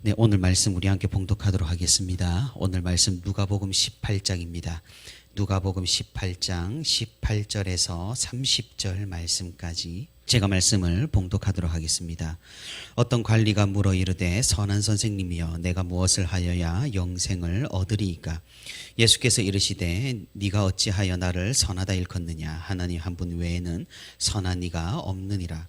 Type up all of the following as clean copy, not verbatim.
네, 오늘 말씀 우리 함께 봉독하도록 하겠습니다. 오늘 말씀 누가복음 18장입니다. 누가복음 18장 18절에서 30절 말씀까지 제가 말씀을 봉독하도록 하겠습니다. 어떤 관리가 물어 이르되 선한 선생님이여 내가 무엇을 하여야 영생을 얻으리이까? 예수께서 이르시되 네가 어찌하여 나를 선하다 일컫느냐? 하나님 한 분 외에는 선한 이가 없느니라.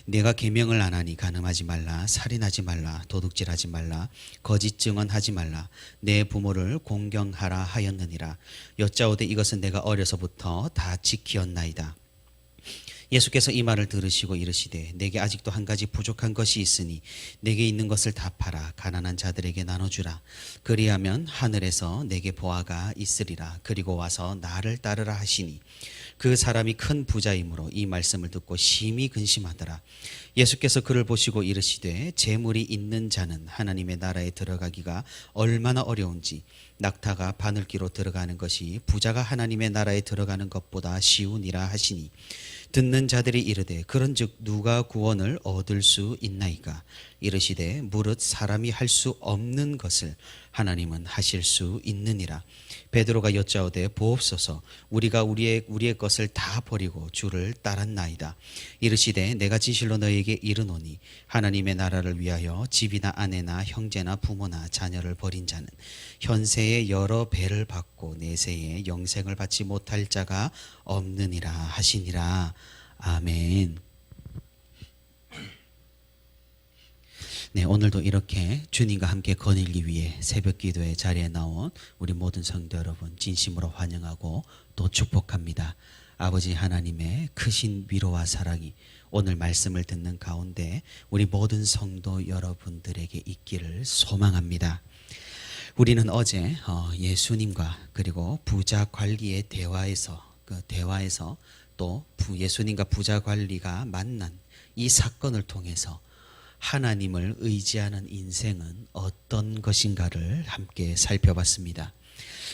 내가 계명을 안 하니 간음하지 말라, 살인하지 말라, 도둑질하지 말라, 거짓 증언하지 말라, 내 부모를 공경하라 하였느니라. 여짜오되 이것은 내가 어려서부터 다 지키었나이다. 예수께서 이 말을 들으시고 이르시되 내게 아직도 한 가지 부족한 것이 있으니 내게 있는 것을 다 팔아 가난한 자들에게 나눠주라. 그리하면 하늘에서 내게 보화가 있으리라. 그리고 와서 나를 따르라 하시니 그 사람이 큰 부자이므로 이 말씀을 듣고 심히 근심하더라. 예수께서 그를 보시고 이르시되 재물이 있는 자는 하나님의 나라에 들어가기가 얼마나 어려운지 낙타가 바늘기로 들어가는 것이 부자가 하나님의 나라에 들어가는 것보다 쉬우니라 하시니 듣는 자들이 이르되 그런즉 누가 구원을 얻을 수 있나이까? 이르시되 무릇 사람이 할 수 없는 것을 하나님은 하실 수 있느니라. 베드로가 여짜오되 보옵소서 우리가 우리의 것을 다 버리고 주를 따랐나이다. 이르시되 내가 진실로 너에게 이르노니 하나님의 나라를 위하여 집이나 아내나 형제나 부모나 자녀를 버린 자는 현세에 여러 배를 받고 내세에 영생을 받지 못할 자가 없느니라 하시니라. 아멘. 네, 오늘도 이렇게 주님과 함께 거닐기 위해 새벽 기도의 자리에 나온 우리 모든 성도 여러분 진심으로 환영하고 또 축복합니다. 아버지 하나님의 크신 위로와 사랑이 오늘 말씀을 듣는 가운데 우리 모든 성도 여러분들에게 있기를 소망합니다. 우리는 어제 예수님과 그리고 부자 관리의 대화에서 또 예수님과 부자 관리가 만난 이 사건을 통해서 하나님을 의지하는 인생은 어떤 것인가를 함께 살펴봤습니다.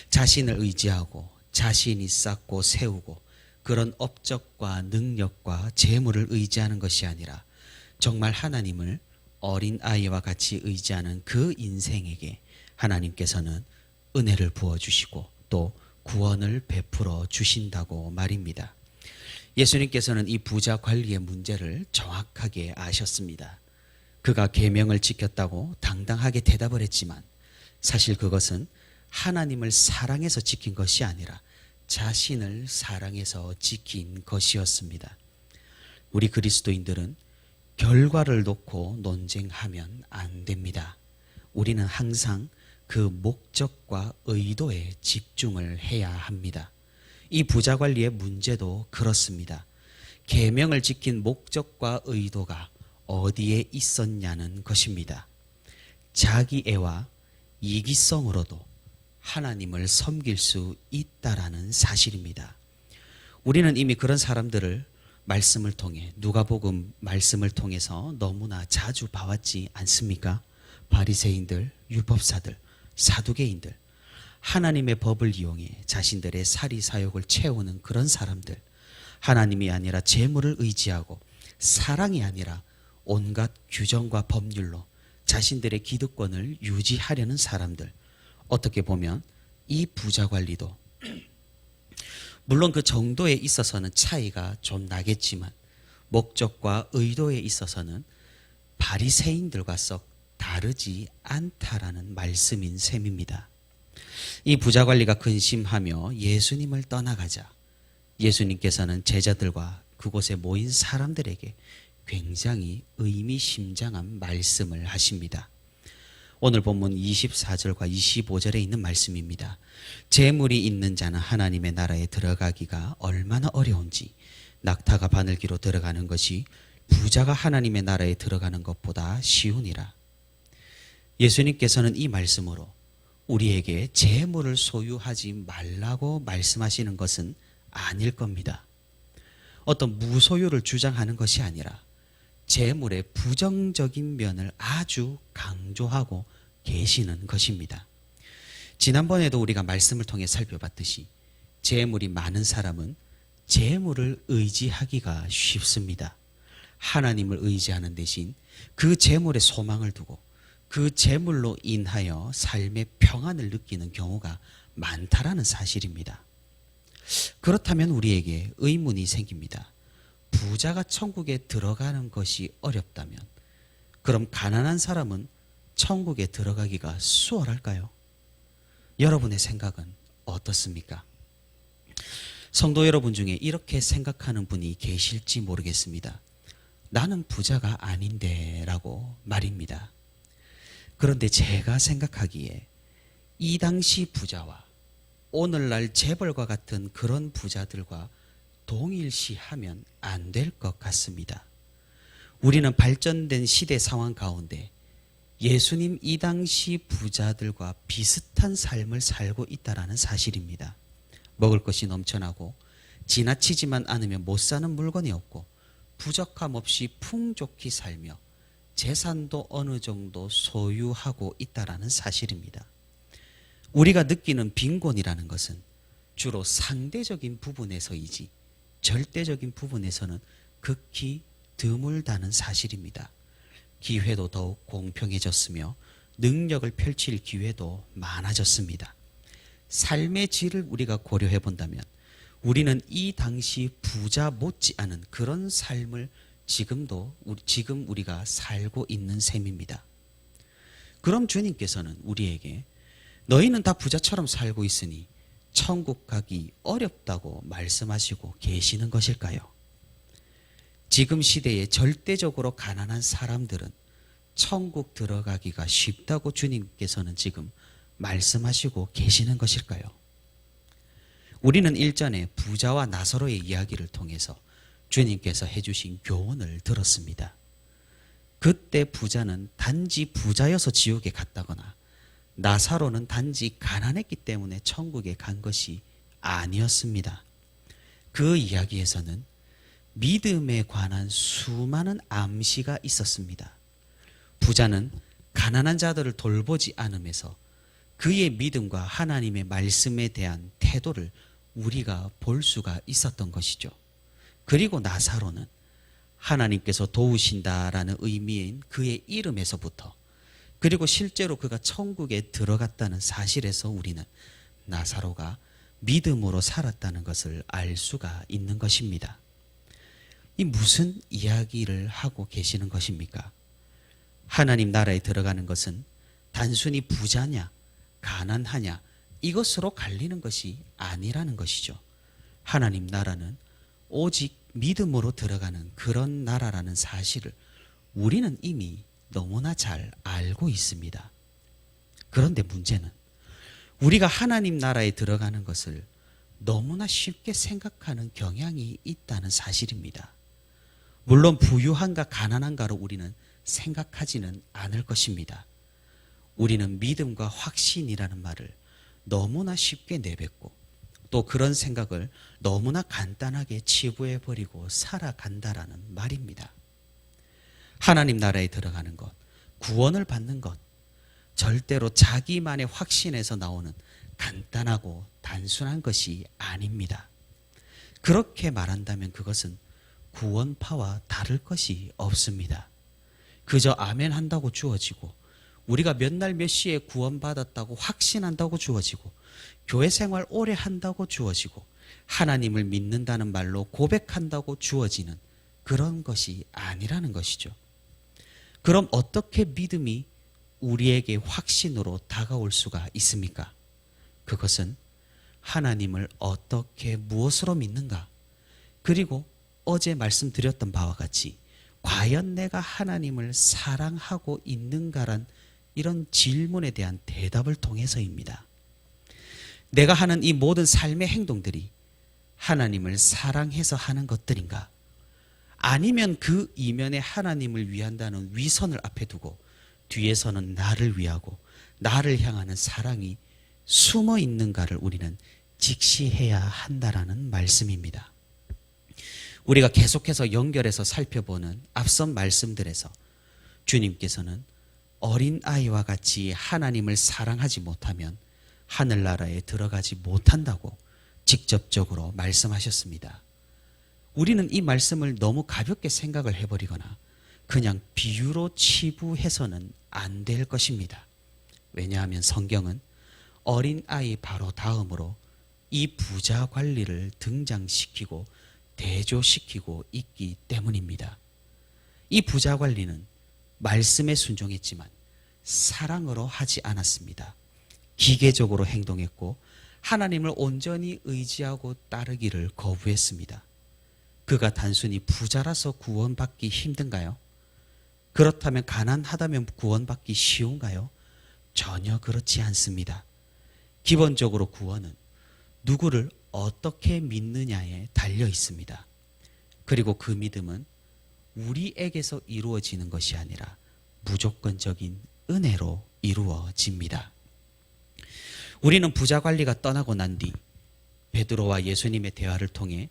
자신을 의지하고 자신이 쌓고 세우고 그런 업적과 능력과 재물을 의지하는 것이 아니라 정말 하나님을 어린 아이와 같이 의지하는 그 인생에게 하나님께서는 은혜를 부어주시고 또 구원을 베풀어 주신다고 말입니다. 예수님께서는 이 부자 관리의 문제를 정확하게 아셨습니다. 그가 계명을 지켰다고 당당하게 대답을 했지만 사실 그것은 하나님을 사랑해서 지킨 것이 아니라 자신을 사랑해서 지킨 것이었습니다. 우리 그리스도인들은 결과를 놓고 논쟁하면 안 됩니다. 우리는 항상 그 목적과 의도에 집중을 해야 합니다. 이 부자 관리의 문제도 그렇습니다. 계명을 지킨 목적과 의도가 어디에 있었냐는 것입니다. 자기애와 이기성으로도 하나님을 섬길 수 있다라는 사실입니다. 우리는 이미 그런 사람들을 말씀을 통해 누가복음 말씀을 통해서 너무나 자주 봐왔지 않습니까? 바리새인들, 율법사들, 사두개인들, 하나님의 법을 이용해 자신들의 사리사욕을 채우는 그런 사람들, 하나님이 아니라 재물을 의지하고 사랑이 아니라 온갖 규정과 법률로 자신들의 기득권을 유지하려는 사람들, 어떻게 보면 이 부자 관리도 물론 그 정도에 있어서는 차이가 좀 나겠지만 목적과 의도에 있어서는 바리새인들과 썩 다르지 않다라는 말씀인 셈입니다. 이 부자 관리가 근심하며 예수님을 떠나가자 예수님께서는 제자들과 그곳에 모인 사람들에게 굉장히 의미심장한 말씀을 하십니다. 오늘 본문 24절과 25절에 있는 말씀입니다. 재물이 있는 자는 하나님의 나라에 들어가기가 얼마나 어려운지 낙타가 바늘기로 들어가는 것이 부자가 하나님의 나라에 들어가는 것보다 쉬우니라. 예수님께서는 이 말씀으로 우리에게 재물을 소유하지 말라고 말씀하시는 것은 아닐 겁니다. 어떤 무소유를 주장하는 것이 아니라 재물의 부정적인 면을 아주 강조하고 계시는 것입니다. 지난번에도 우리가 말씀을 통해 살펴봤듯이 재물이 많은 사람은 재물을 의지하기가 쉽습니다. 하나님을 의지하는 대신 그 재물에 소망을 두고 그 재물로 인하여 삶의 평안을 느끼는 경우가 많다라는 사실입니다. 그렇다면 우리에게 의문이 생깁니다. 부자가 천국에 들어가는 것이 어렵다면 그럼 가난한 사람은 천국에 들어가기가 수월할까요? 여러분의 생각은 어떻습니까? 성도 여러분 중에 이렇게 생각하는 분이 계실지 모르겠습니다. 나는 부자가 아닌데 라고 말입니다. 그런데 제가 생각하기에 이 당시 부자와 오늘날 재벌과 같은 그런 부자들과 동일시하면 안 될 것 같습니다. 우리는 발전된 시대 상황 가운데 예수님 이 당시 부자들과 비슷한 삶을 살고 있다는 사실입니다. 먹을 것이 넘쳐나고 지나치지만 않으면 못 사는 물건이 없고 부족함 없이 풍족히 살며 재산도 어느 정도 소유하고 있다는 사실입니다. 우리가 느끼는 빈곤이라는 것은 주로 상대적인 부분에서이지 절대적인 부분에서는 극히 드물다는 사실입니다. 기회도 더욱 공평해졌으며 능력을 펼칠 기회도 많아졌습니다. 삶의 질을 우리가 고려해 본다면 우리는 이 당시 부자 못지않은 그런 삶을 지금 우리가 살고 있는 셈입니다. 그럼 주님께서는 우리에게 너희는 다 부자처럼 살고 있으니 천국 가기 어렵다고 말씀하시고 계시는 것일까요? 지금 시대에 절대적으로 가난한 사람들은 천국 들어가기가 쉽다고 주님께서는 지금 말씀하시고 계시는 것일까요? 우리는 일전에 부자와 나사로의 이야기를 통해서 주님께서 해주신 교훈을 들었습니다. 그때 부자는 단지 부자여서 지옥에 갔다거나 나사로는 단지 가난했기 때문에 천국에 간 것이 아니었습니다. 그 이야기에서는 믿음에 관한 수많은 암시가 있었습니다. 부자는 가난한 자들을 돌보지 않으면서 그의 믿음과 하나님의 말씀에 대한 태도를 우리가 볼 수가 있었던 것이죠. 그리고 나사로는 하나님께서 도우신다라는 의미인 그의 이름에서부터 그리고 실제로 그가 천국에 들어갔다는 사실에서 우리는 나사로가 믿음으로 살았다는 것을 알 수가 있는 것입니다. 이 무슨 이야기를 하고 계시는 것입니까? 하나님 나라에 들어가는 것은 단순히 부자냐 가난하냐 이것으로 갈리는 것이 아니라는 것이죠. 하나님 나라는 오직 믿음으로 들어가는 그런 나라라는 사실을 우리는 이미 너무나 잘 알고 있습니다. 그런데 문제는 우리가 하나님 나라에 들어가는 것을 너무나 쉽게 생각하는 경향이 있다는 사실입니다. 물론 부유한가 가난한가로 우리는 생각하지는 않을 것입니다. 우리는 믿음과 확신이라는 말을 너무나 쉽게 내뱉고 또 그런 생각을 너무나 간단하게 치부해버리고 살아간다라는 말입니다. 하나님 나라에 들어가는 것, 구원을 받는 것, 절대로 자기만의 확신에서 나오는 간단하고 단순한 것이 아닙니다. 그렇게 말한다면 그것은 구원파와 다를 것이 없습니다. 그저 아멘 한다고 주어지고 우리가 몇 날 몇 시에 구원받았다고 확신한다고 주어지고 교회 생활 오래 한다고 주어지고 하나님을 믿는다는 말로 고백한다고 주어지는 그런 것이 아니라는 것이죠. 그럼 어떻게 믿음이 우리에게 확신으로 다가올 수가 있습니까? 그것은 하나님을 어떻게 무엇으로 믿는가? 그리고 어제 말씀드렸던 바와 같이 과연 내가 하나님을 사랑하고 있는가란 이런 질문에 대한 대답을 통해서입니다. 내가 하는 이 모든 삶의 행동들이 하나님을 사랑해서 하는 것들인가? 아니면 그 이면에 하나님을 위한다는 위선을 앞에 두고 뒤에서는 나를 위하고 나를 향하는 사랑이 숨어 있는가를 우리는 직시해야 한다라는 말씀입니다. 우리가 계속해서 연결해서 살펴보는 앞선 말씀들에서 주님께서는 어린아이와 같이 하나님을 사랑하지 못하면 하늘나라에 들어가지 못한다고 직접적으로 말씀하셨습니다. 우리는 이 말씀을 너무 가볍게 생각을 해버리거나 그냥 비유로 치부해서는 안 될 것입니다. 왜냐하면 성경은 어린아이 바로 다음으로 이 부자 관리를 등장시키고 대조시키고 있기 때문입니다. 이 부자 관리는 말씀에 순종했지만 사랑으로 하지 않았습니다. 기계적으로 행동했고 하나님을 온전히 의지하고 따르기를 거부했습니다. 그가 단순히 부자라서 구원받기 힘든가요? 그렇다면 가난하다면 구원받기 쉬운가요? 전혀 그렇지 않습니다. 기본적으로 구원은 누구를 어떻게 믿느냐에 달려 있습니다. 그리고 그 믿음은 우리에게서 이루어지는 것이 아니라 무조건적인 은혜로 이루어집니다. 우리는 부자 관리가 떠나고 난 뒤 베드로와 예수님의 대화를 통해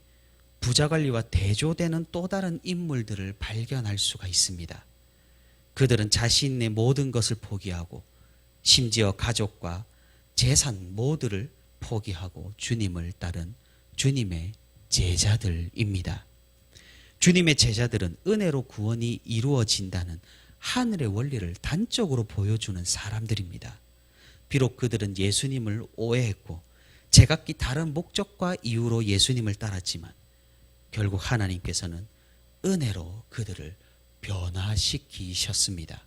부자 관리와 대조되는 또 다른 인물들을 발견할 수가 있습니다. 그들은 자신의 모든 것을 포기하고 심지어 가족과 재산 모두를 포기하고 주님을 따른 주님의 제자들입니다. 주님의 제자들은 은혜로 구원이 이루어진다는 하늘의 원리를 단적으로 보여주는 사람들입니다. 비록 그들은 예수님을 오해했고 제각기 다른 목적과 이유로 예수님을 따랐지만 결국 하나님께서는 은혜로 그들을 변화시키셨습니다.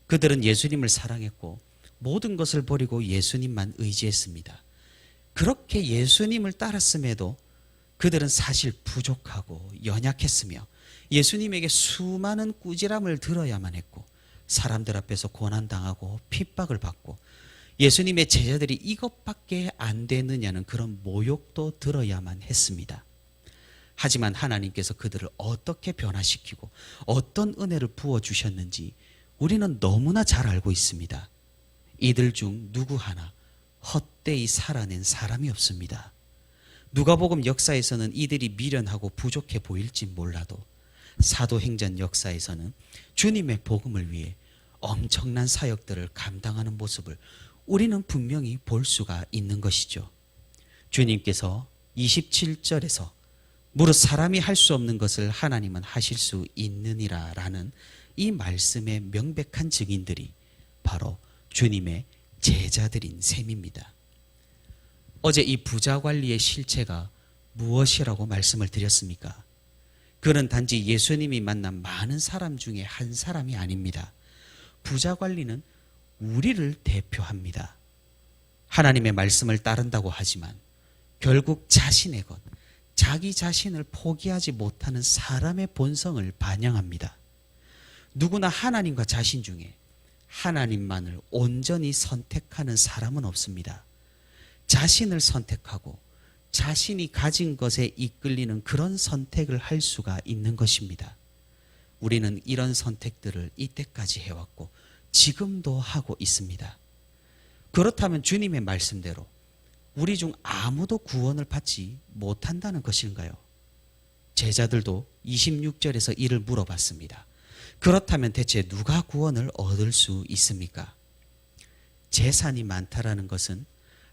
그들은 예수님을 사랑했고 모든 것을 버리고 예수님만 의지했습니다. 그렇게 예수님을 따랐음에도 그들은 사실 부족하고 연약했으며 예수님에게 수많은 꾸지람을 들어야만 했고 사람들 앞에서 고난당하고 핍박을 받고 예수님의 제자들이 이것밖에 안 되느냐는 그런 모욕도 들어야만 했습니다. 하지만 하나님께서 그들을 어떻게 변화시키고 어떤 은혜를 부어주셨는지 우리는 너무나 잘 알고 있습니다. 이들 중 누구 하나 헛되이 살아낸 사람이 없습니다. 누가복음 역사에서는 이들이 미련하고 부족해 보일지 몰라도 사도행전 역사에서는 주님의 복음을 위해 엄청난 사역들을 감당하는 모습을 우리는 분명히 볼 수가 있는 것이죠. 주님께서 27절에서 무릇 사람이 할 수 없는 것을 하나님은 하실 수 있느니라 라는 이 말씀의 명백한 증인들이 바로 주님의 제자들인 셈입니다. 어제 이 부자 관리의 실체가 무엇이라고 말씀을 드렸습니까? 그는 단지 예수님이 만난 많은 사람 중에 한 사람이 아닙니다. 부자 관리는 우리를 대표합니다. 하나님의 말씀을 따른다고 하지만 결국 자신의 것, 자기 자신을 포기하지 못하는 사람의 본성을 반영합니다. 누구나 하나님과 자신 중에 하나님만을 온전히 선택하는 사람은 없습니다. 자신을 선택하고 자신이 가진 것에 이끌리는 그런 선택을 할 수가 있는 것입니다. 우리는 이런 선택들을 이때까지 해왔고 지금도 하고 있습니다. 그렇다면 주님의 말씀대로 우리 중 아무도 구원을 받지 못한다는 것인가요? 제자들도 26절에서 이를 물어봤습니다. 그렇다면 대체 누가 구원을 얻을 수 있습니까? 재산이 많다라는 것은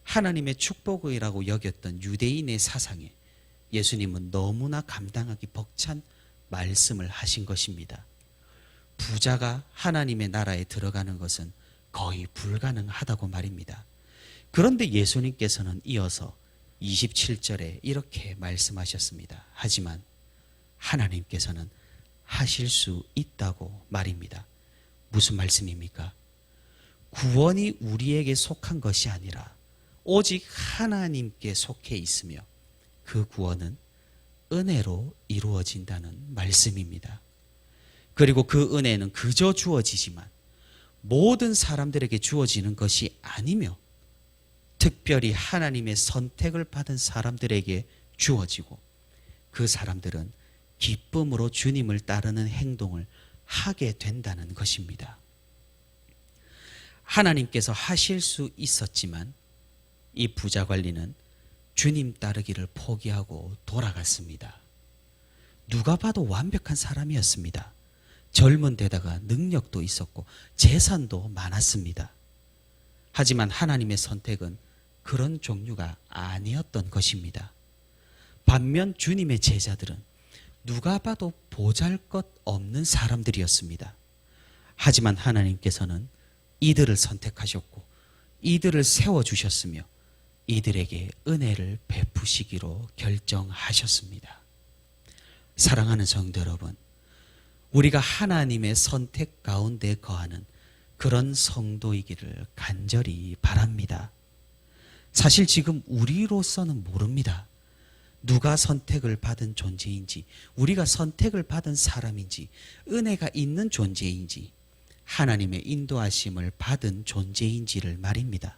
하나님의 축복이라고 여겼던 유대인의 사상에 예수님은 너무나 감당하기 벅찬 말씀을 하신 것입니다. 부자가 하나님의 나라에 들어가는 것은 거의 불가능하다고 말입니다. 그런데 예수님께서는 이어서 27절에 이렇게 말씀하셨습니다. 하지만 하나님께서는 하실 수 있다고 말입니다. 무슨 말씀입니까? 구원이 우리에게 속한 것이 아니라 오직 하나님께 속해 있으며 그 구원은 은혜로 이루어진다는 말씀입니다. 그리고 그 은혜는 그저 주어지지만 모든 사람들에게 주어지는 것이 아니며 특별히 하나님의 선택을 받은 사람들에게 주어지고 그 사람들은 기쁨으로 주님을 따르는 행동을 하게 된다는 것입니다. 하나님께서 하실 수 있었지만 이 부자 관리는 주님 따르기를 포기하고 돌아갔습니다. 누가 봐도 완벽한 사람이었습니다. 젊은 데다가 능력도 있었고 재산도 많았습니다. 하지만 하나님의 선택은 그런 종류가 아니었던 것입니다. 반면 주님의 제자들은 누가 봐도 보잘것없는 사람들이었습니다. 하지만 하나님께서는 이들을 선택하셨고 이들을 세워주셨으며 이들에게 은혜를 베푸시기로 결정하셨습니다. 사랑하는 성도 여러분, 우리가 하나님의 선택 가운데 거하는 그런 성도이기를 간절히 바랍니다. 사실 지금 우리로서는 모릅니다. 누가 선택을 받은 존재인지, 우리가 선택을 받은 사람인지, 은혜가 있는 존재인지, 하나님의 인도하심을 받은 존재인지를 말입니다.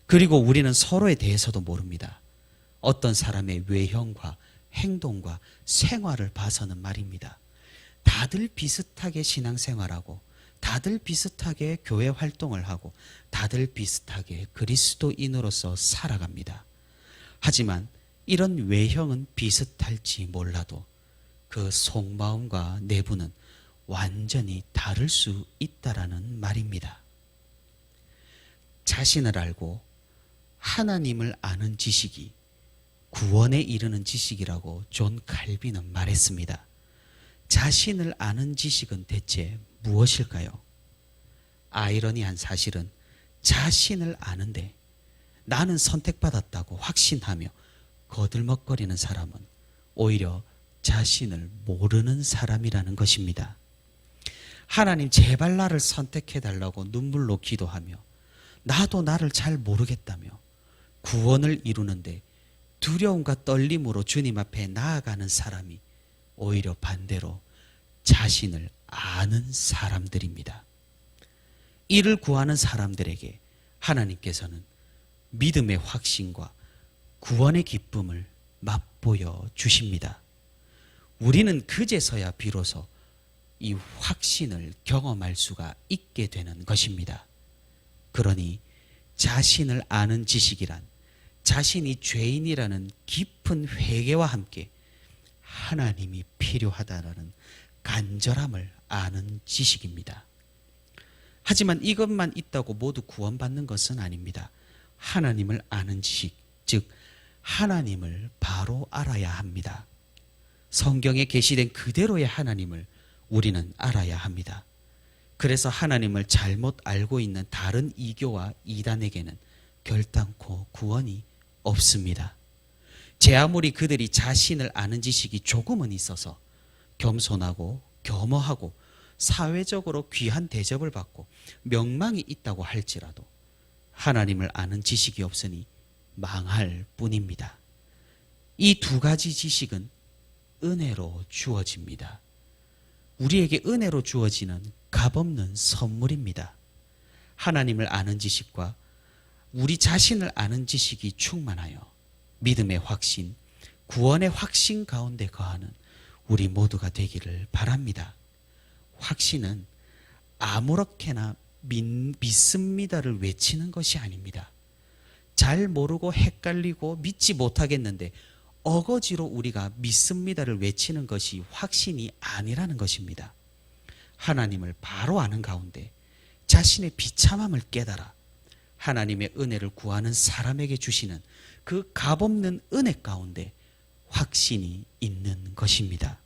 그리고 우리는 서로에 대해서도 모릅니다. 어떤 사람의 외형과 행동과 생활을 봐서는 말입니다. 다들 비슷하게 신앙생활하고 다들 비슷하게 교회 활동을 하고 다들 비슷하게 그리스도인으로서 살아갑니다. 하지만 이런 외형은 비슷할지 몰라도 그 속마음과 내부는 완전히 다를 수 있다라는 말입니다. 자신을 알고 하나님을 아는 지식이 구원에 이르는 지식이라고 존 칼빈은 말했습니다. 자신을 아는 지식은 대체 무엇일까요? 아이러니한 사실은 자신을 아는데 나는 선택받았다고 확신하며 거들먹거리는 사람은 오히려 자신을 모르는 사람이라는 것입니다. 하나님 제발 나를 선택해달라고 눈물로 기도하며 나도 나를 잘 모르겠다며 구원을 이루는데 두려움과 떨림으로 주님 앞에 나아가는 사람이 오히려 반대로 자신을 아는 사람들입니다. 이를 구하는 사람들에게 하나님께서는 믿음의 확신과 구원의 기쁨을 맛보여 주십니다. 우리는 그제서야 비로소 이 확신을 경험할 수가 있게 되는 것입니다. 그러니 자신을 아는 지식이란 자신이 죄인이라는 깊은 회개와 함께 하나님이 필요하다라는 간절함을 아는 지식입니다. 하지만 이것만 있다고 모두 구원받는 것은 아닙니다. 하나님을 아는 지식, 즉 하나님을 바로 알아야 합니다. 성경에 계시된 그대로의 하나님을 우리는 알아야 합니다. 그래서 하나님을 잘못 알고 있는 다른 이교와 이단에게는 결단코 구원이 없습니다. 제 아무리 그들이 자신을 아는 지식이 조금은 있어서 겸손하고 겸허하고 사회적으로 귀한 대접을 받고 명망이 있다고 할지라도 하나님을 아는 지식이 없으니 망할 뿐입니다. 이 두 가지 지식은 은혜로 주어집니다. 우리에게 은혜로 주어지는 값없는 선물입니다. 하나님을 아는 지식과 우리 자신을 아는 지식이 충만하여 믿음의 확신, 구원의 확신 가운데 거하는 우리 모두가 되기를 바랍니다. 확신은 아무렇게나 믿습니다를 외치는 것이 아닙니다. 잘 모르고 헷갈리고 믿지 못하겠는데 어거지로 우리가 믿습니다를 외치는 것이 확신이 아니라는 것입니다. 하나님을 바로 아는 가운데 자신의 비참함을 깨달아 하나님의 은혜를 구하는 사람에게 주시는 그 값없는 은혜 가운데 확신이 있는 것입니다.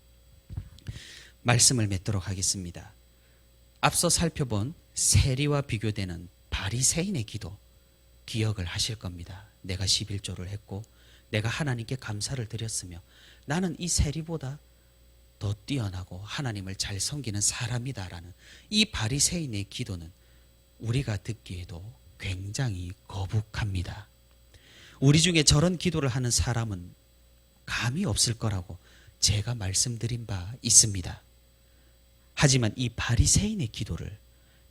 말씀을 맺도록 하겠습니다. 앞서 살펴본 세리와 비교되는 바리새인의 기도 기억을 하실 겁니다. 내가 11조를 했고 내가 하나님께 감사를 드렸으며 나는 이 세리보다 더 뛰어나고 하나님을 잘 섬기는 사람이다라는 이 바리새인의 기도는 우리가 듣기에도 굉장히 거북합니다. 우리 중에 저런 기도를 하는 사람은 감이 없을 거라고 제가 말씀드린 바 있습니다. 하지만 이 바리새인의 기도를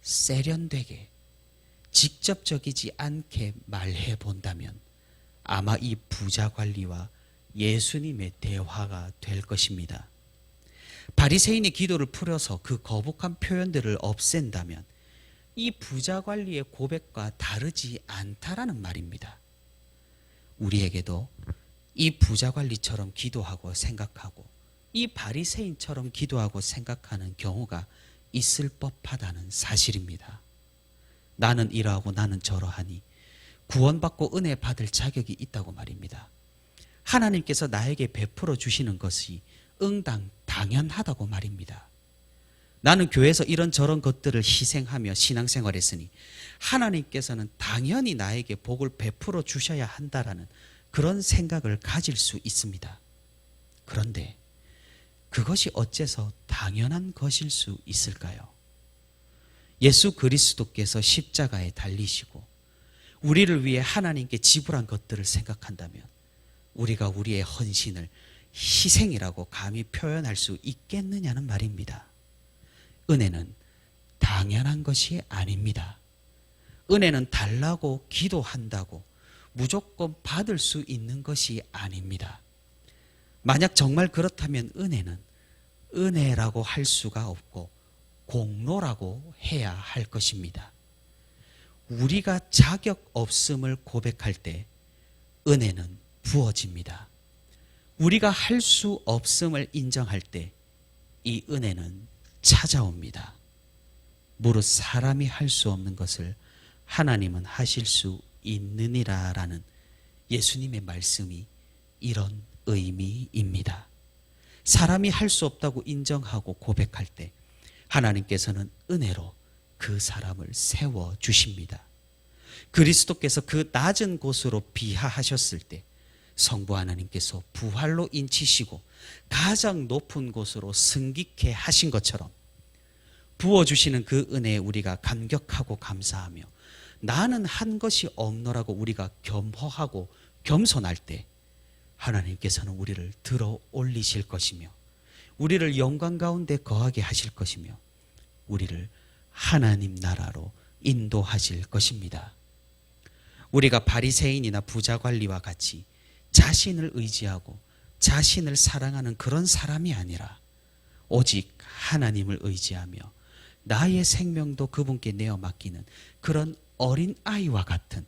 세련되게 직접적이지 않게 말해 본다면 아마 이 부자 관리와 예수님의 대화가 될 것입니다. 바리새인의 기도를 풀어서 그 거북한 표현들을 없앤다면 이 부자 관리의 고백과 다르지 않다라는 말입니다. 우리에게도 이 부자 관리처럼 기도하고 생각하고 이 바리새인처럼 기도하고 생각하는 경우가 있을 법하다는 사실입니다. 나는 이러하고 나는 저러하니 구원받고 은혜 받을 자격이 있다고 말입니다. 하나님께서 나에게 베풀어 주시는 것이 응당 다 당연하다고 말입니다. 나는 교회에서 이런저런 것들을 희생하며 신앙생활했으니 하나님께서는 당연히 나에게 복을 베풀어 주셔야 한다라는 그런 생각을 가질 수 있습니다. 그런데 그것이 어째서 당연한 것일 수 있을까요? 예수 그리스도께서 십자가에 달리시고 우리를 위해 하나님께 지불한 것들을 생각한다면 우리가 우리의 헌신을 희생이라고 감히 표현할 수 있겠느냐는 말입니다. 은혜는 당연한 것이 아닙니다. 은혜는 달라고 기도한다고 무조건 받을 수 있는 것이 아닙니다. 만약 정말 그렇다면 은혜는 은혜라고 할 수가 없고 공로라고 해야 할 것입니다. 우리가 자격 없음을 고백할 때 은혜는 부어집니다. 우리가 할 수 없음을 인정할 때 이 은혜는 찾아옵니다. 무릇 사람이 할 수 없는 것을 하나님은 하실 수 있느니라라는 예수님의 말씀이 이런 의미입니다. 사람이 할 수 없다고 인정하고 고백할 때 하나님께서는 은혜로 그 사람을 세워주십니다. 그리스도께서 그 낮은 곳으로 비하하셨을 때 성부 하나님께서 부활로 인치시고 가장 높은 곳으로 승기케 하신 것처럼 부어주시는 그 은혜에 우리가 감격하고 감사하며 나는 한 것이 없노라고 우리가 겸허하고 겸손할 때 하나님께서는 우리를 들어 올리실 것이며 우리를 영광 가운데 거하게 하실 것이며 우리를 하나님 나라로 인도하실 것입니다. 우리가 바리새인이나 부자관리와 같이 자신을 의지하고 자신을 사랑하는 그런 사람이 아니라 오직 하나님을 의지하며 나의 생명도 그분께 내어 맡기는 그런 어린아이와 같은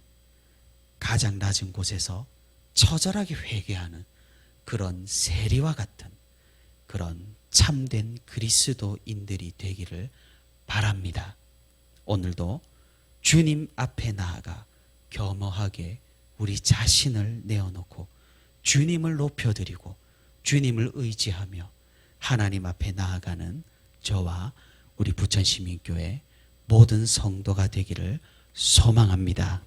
가장 낮은 곳에서 처절하게 회개하는 그런 세리와 같은 그런 참된 그리스도인들이 되기를 바랍니다. 오늘도 주님 앞에 나아가 겸허하게 우리 자신을 내어놓고 주님을 높여드리고 주님을 의지하며 하나님 앞에 나아가는 저와 우리 부천시민교회 모든 성도가 되기를 소망합니다.